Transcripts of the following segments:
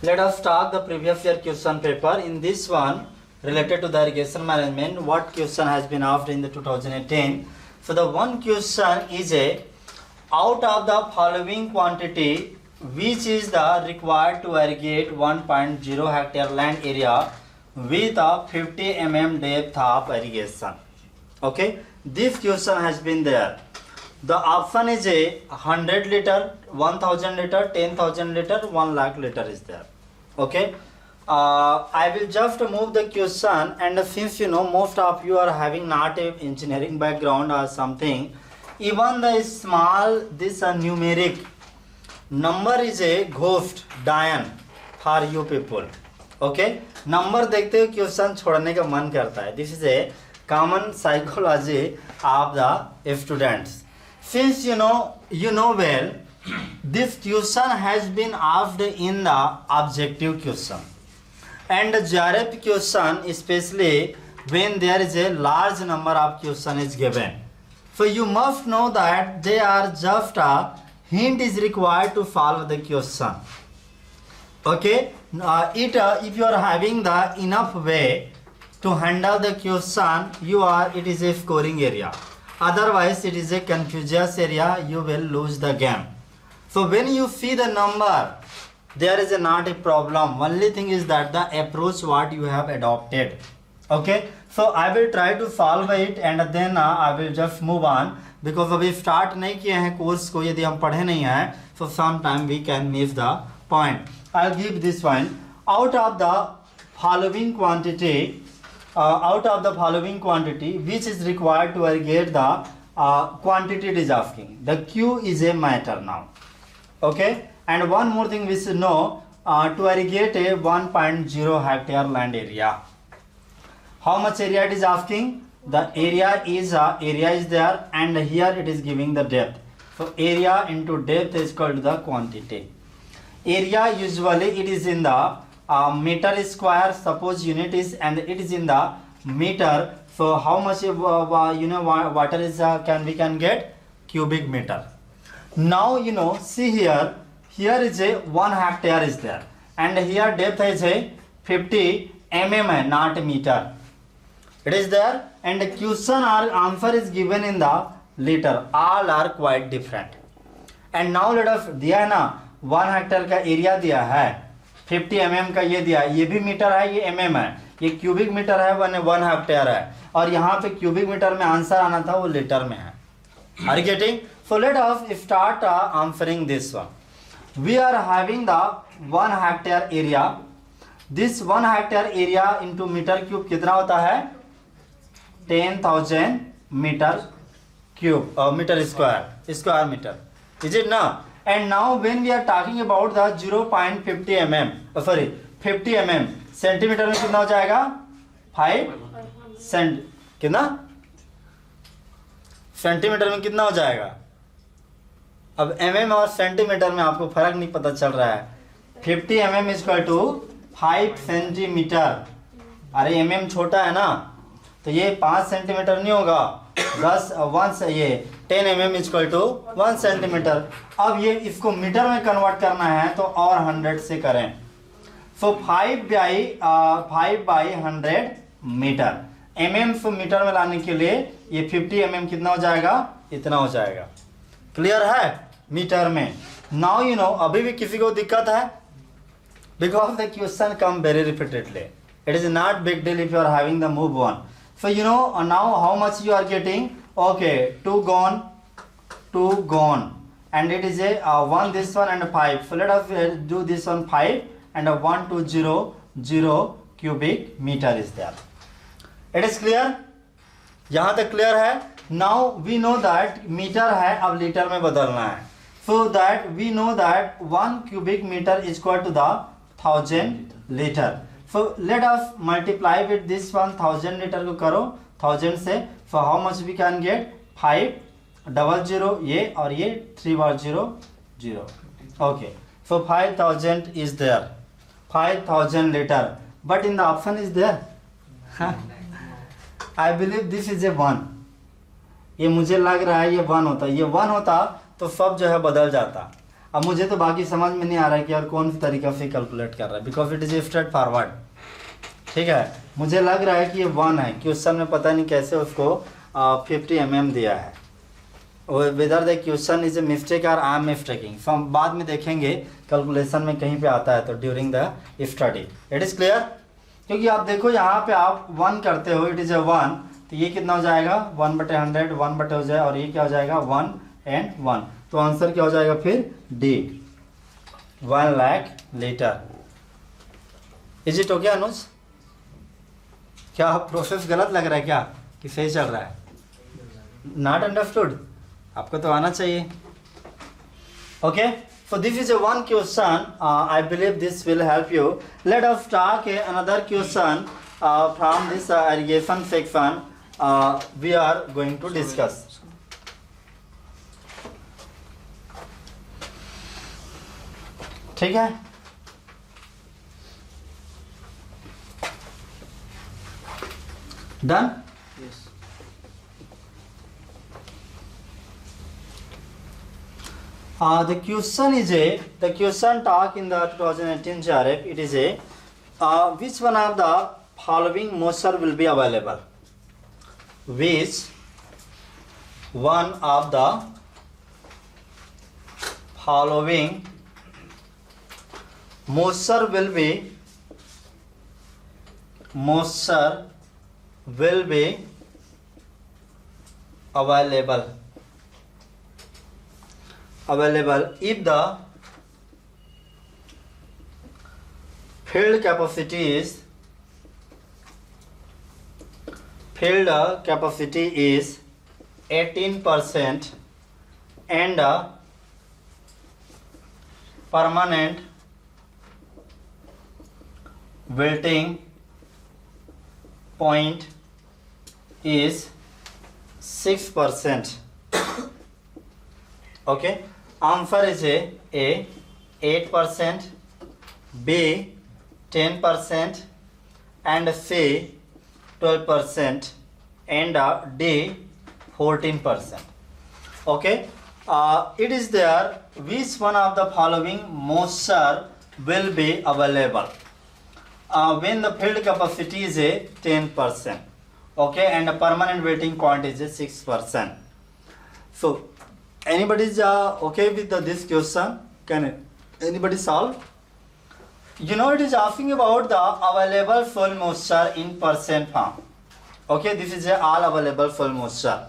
Let us start the previous year question paper. In this one, related to the irrigation management, what question has been asked in the 2018? So the one question is out of the following quantity, which is the required to irrigate 1.0 hectare land area with a 50 mm depth of irrigation. Okay, this question has been there. The option is 100 liter, 1000 liter, 10,000 liter, 1 lakh liter is there. Okay, I will just move the question, and since most of you are having not a engineering background or something, even the small this numeric number is a ghost Diane for you people. Okay, number देखते हो question छोड़ने का मन करता है. This is a common psychology of the students. Since you know well, this question has been asked in the objective question, and JRF question, especially when there is a large number of question is given. So you must know that they are just a hint is required to solve the question. Okay, if you are having the enough way to handle the question, it is a scoring area. Otherwise, it is a confucius area. You will lose the game. So when you see the number, there is not a problem. Only thing is that the approach what you have adopted. Okay, so I will try to solve it, and then I will just move on, because अभी start नहीं किए हैं course को. यदि हम पढ़े नहीं हैं, so sometime we can miss the point. I'll give this one. Out of the following quantity, which is required to irrigate the quantity it is asking. The Q is a matter now. Okay, and one more thing we should know, to irrigate a 1.0 hectare land area. How much area it is asking? The area is there, and here it is giving the depth. So area into depth is equal to the quantity. Area usually it is in the meter square. Suppose unit is, and it is in the meter. So how much water is we can get? Cubic meter. Now see here is a 1 hectare is there, and here depth is a 50 mm, not meter. It is there, and the question or answer is given in the liter. All are quite different. And now let us दिया है ना, 1 hectare का area दिया है, 50 mm का ये दिया, ये भी मीटर है, ये mm है, ये क्यूबिक मीटर है, 1 हेक्टेयर है, और यहाँ पे क्यूबिक मीटर में आंसर आना था, वो लीटर में है. Are you getting? So let us start answering this one. We are having the 1 hectare area. This 1 hectare area into meter cube कितना होता है? 10,000 meter cube, meter square meter. Is it now? And now when we are talking about the 0.50 mm, 50 mm, centimetre में कितना हो जाएगा? 5 Saint. कितना? Centimetre में कितना हो जाएगा? अब mm और सेंटीमीटर में आपको फर्क नहीं पता चल रहा है. 50 mm is equal to 5 centimetre. अरे mm छोटा है ना, तो ये 5 सेंटीमीटर नहीं होगा. 10 mm is equal to 1 centimetre. अब ये इसको मीटर में कन्वर्ट करना है, तो और 100 से करें. सो 5 बाई 100 मीटर. mm से मीटर में लाने के लिए ये 50 mm कितना हो जाएगा? इतना हो जाएगा. क्लियर है? मीटर में. नाउ अभी भी किसी को दिक्कत है? Because the question come very repeatedly. It is not big deal if you are having the move one. So now how much you are getting? Okay, 2 gone, and it is a 1 this one and 5. So let us do this one 5 and a 1200 cubic meter is there. It is clear? यहाँ तक clear है? Now we know that meter है, अब litre में बदलना है. So that we know that 1 cubic meter is equal to the 1000 liter. So let us multiply with this 1000 liter को करो 1000 से. So how much we can get? 500 ये और ये 300. Okay. So 5000 is there. 5000 liter. But in the option is there. I believe this is a 1. ये मुझे लग रहा है ये 1 होता. ये 1 होता तो सब जो है बदल जाता. अब मुझे तो बाकी समझ में नहीं आ रहा है कि यार कौन सी तरीका से कैलकुलेट कर रहा है, because it is straight forward. ठीक है, मुझे लग रहा है कि ये 1 है, क्वेश्चन में पता नहीं कैसे उसको 50 mm दिया है। Whether the question is a mistake और आई एम मिस्टेकिंग, सो हम बाद में देखेंगे कैलकुलेशन में कहीं पे आता है तो during the study. It is clear? क्योंकि आप देखो यहाँ पे आप 1 करते हो, इट इज ए 1, तो ये कितना हो जाएगा 1/100, 1 बटे हो जाए, और ये क्या हो जाएगा 1 and 1, तो आंसर क्या हो जाएगा फिर D, 1 lakh litre. Is it okay Anuj? क्या प्रोसेस गलत लग रहा है क्या कि सही चल रहा है? Not understood? आपको तो आना चाहिए। Okay, so this is a one question. I believe this will help you. Let us talk another question from this irrigation section. We are going to discuss. ठीक है, done? Yes. The question talk in the 2018 JRF, it is a which one of the following moisture will be available? Which one of the following moisture will be available if the field capacity is 18% and the permanent wilting point is 6%. Okay, answer is A 8%, B 10%, and C 12%, and D 14%. Okay, it is there which one of the following moisture will be available when the field capacity is a 10%, okay, and the permanent waiting point is a 6%. So anybody is okay with this question? Can anybody solve? You know, it is asking about the available soil moisture in percent form. Okay, this is a all available soil moisture.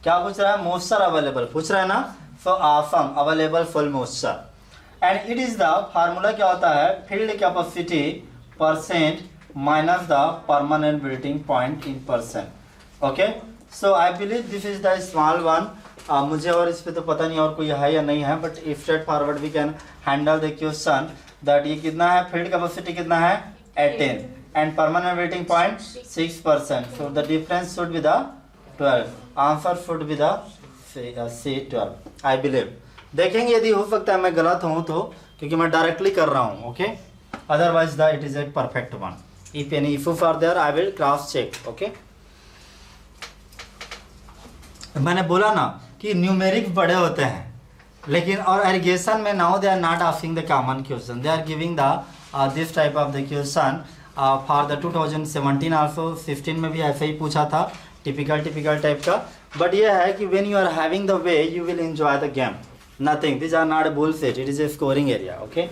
क्या पूछ रहा है? moisture available पूछ रहा है ना? So awesome, available soil moisture, and it is the formula क्या होता है? field capacity percent minus the permanent wilting point in percent. Okay, so I believe this is the small one. मुझे और इस पे तो पता नहीं और कोई है या नहीं है, but straight forward we can handle the question that ये कितना है, फील्ड कैपेसिटी कितना है 18 and permanent wilting point 6%, so the difference should be the 12, answer should be the C 12 I believe. देखेंगे यदि हो सकता है मैं गलत हूँ तो, क्योंकि मैं डायरेक्टली कर रहा हूँ। Okay, otherwise the it is a perfect one. If any issues are there I will cross check. Okay, मैंने बोला ना कि न्यूमेरिक बड़े होते हैं, लेकिन और एरिगेशन में now they are not asking the common question, they are giving the this type of the question for the 2017 also. 16 में भी ऐसे ही पूछा था, टिपिकल टाइप का, बट ये है कि when you are having the way you will enjoy the game, nothing, this are not bullshit, it is a scoring area. Okay,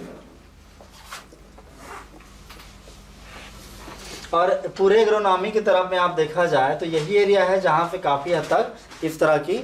और पूरे एग्रोनॉमी की तरफ में आप देखा जाए तो यही एरिया है जहाँ पे काफ़ी हद तक इस तरह की